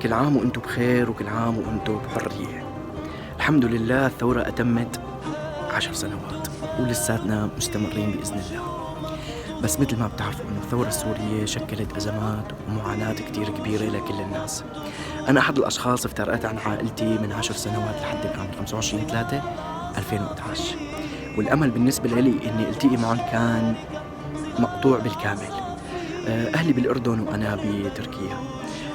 كل عام وانتم بخير وكل عام وانتم بحرية. الحمد لله الثورة أتمت 10 سنوات ولساتنا مستمرين بإذن الله. بس مثل ما بتعرفوا إنه الثورة السورية شكلت أزمات ومعاناة كتير كبيرة لكل الناس. أنا أحد الأشخاص افترقت عن عائلتي من 10 سنوات لحد الآن 25/3/2011، والأمل بالنسبة لي إني ألتقي معهم كان مقطوع بالكامل. أهلي بالأردن وأنا بتركيا.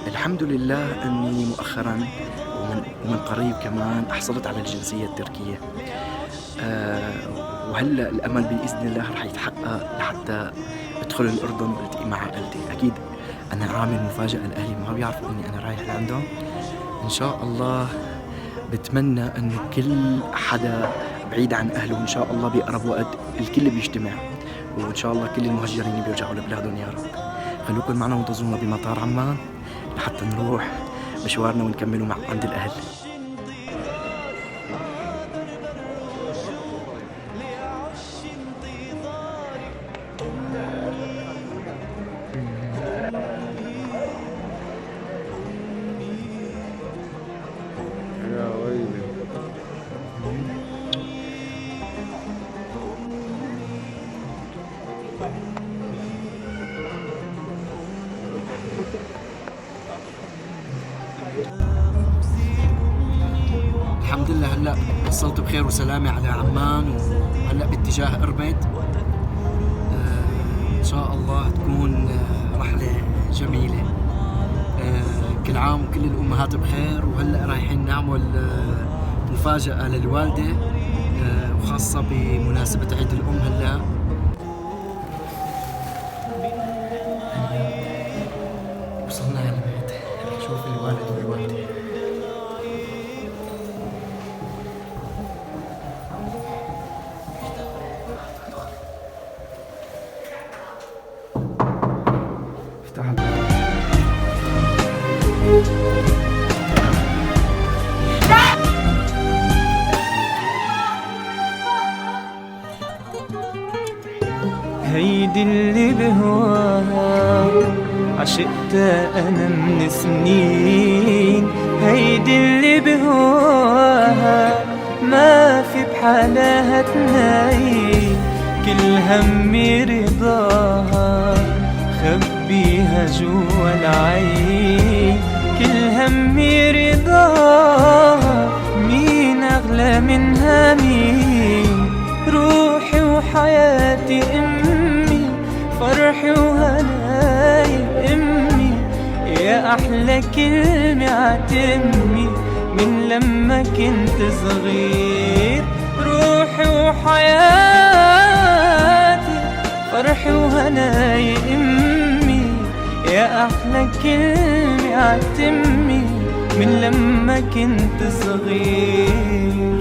الحمد لله أني مؤخراً ومن قريب كمان حصلت على الجنسية التركية، وهلأ الأمل بإذن الله رح يتحقق لحتى أدخل الأردن والتقي مع عائلتي. أكيد أنا عامل مفاجأة لأهلي، ما بيعرفوا إني أنا رايح لعندهم. إن شاء الله بتمنى أنه كل حدا بعيد عن أهله إن شاء الله بأقرب وقت الكل بيجتمع، وإن شاء الله كل المهجرين بيرجعوا لبلادهم يا رب. خلوكم معنا وانتظرونا بمطار عمان لحتى نروح مشوارنا ونكملوا مع عند الأهل. الحمد لله هلا وصلت بخير وسلامة على عمان، وهلا باتجاه إربد. إن شاء الله تكون رحلة جميلة. كل عام وكل الأمهات بخير. وهلا رايحين نعمل مفاجأة للوالدة، وخاصة بمناسبة عيد الأم. هلا وصلنا على البيت، رح نشوف الوالد والوالدة. افتح الباب. هيدي اللي بهواها عشقت أنا من سنين، هيدي اللي بهواها ما في بحالها تنايم، كل همي رضاها خبيها جوا العين، كل همي رضاها مين أغلى منها مين، روحي وحياتي أمي، فرحي وهناي أمي، يا أحلى كلمة عتمي من لما كنت صغير، روحي وحياتي فرحي وهناي أمي، يا أحلى كلمة عتمي من لما كنت صغير.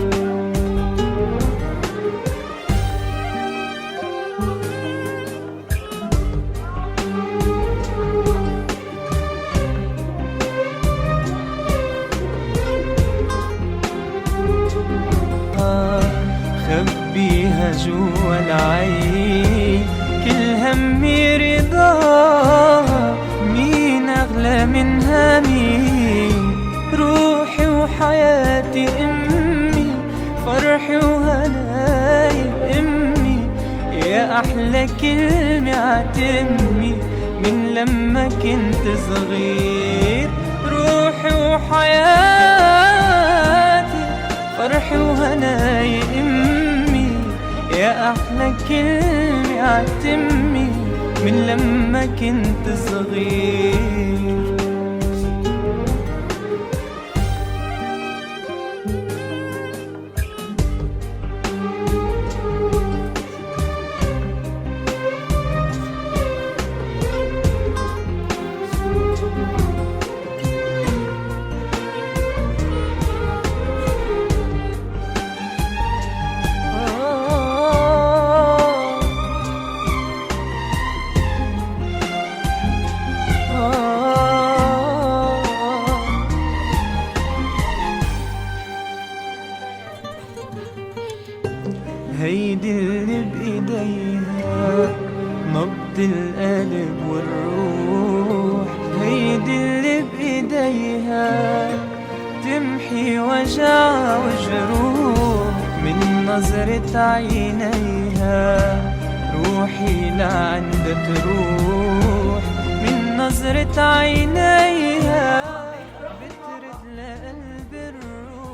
خبيها جوا العين، كل همي رضاها مين أغلى منها مين، روحي وحياتي أمي، فرحي وهناي أمي، يا أحلى كلمة عتمي من لما كنت صغير، روحي وحياتي فرحي وهناي أمي، يا أحلى كلمة عتمي من لما كنت صغير. هيدي اللي بإيديها نبض القلب والروح، هيدي اللي بإيديها بإيديها تمحي وجع وجروح من نظرة عينيها. روحي لعندها تروح من نظرة عينيها.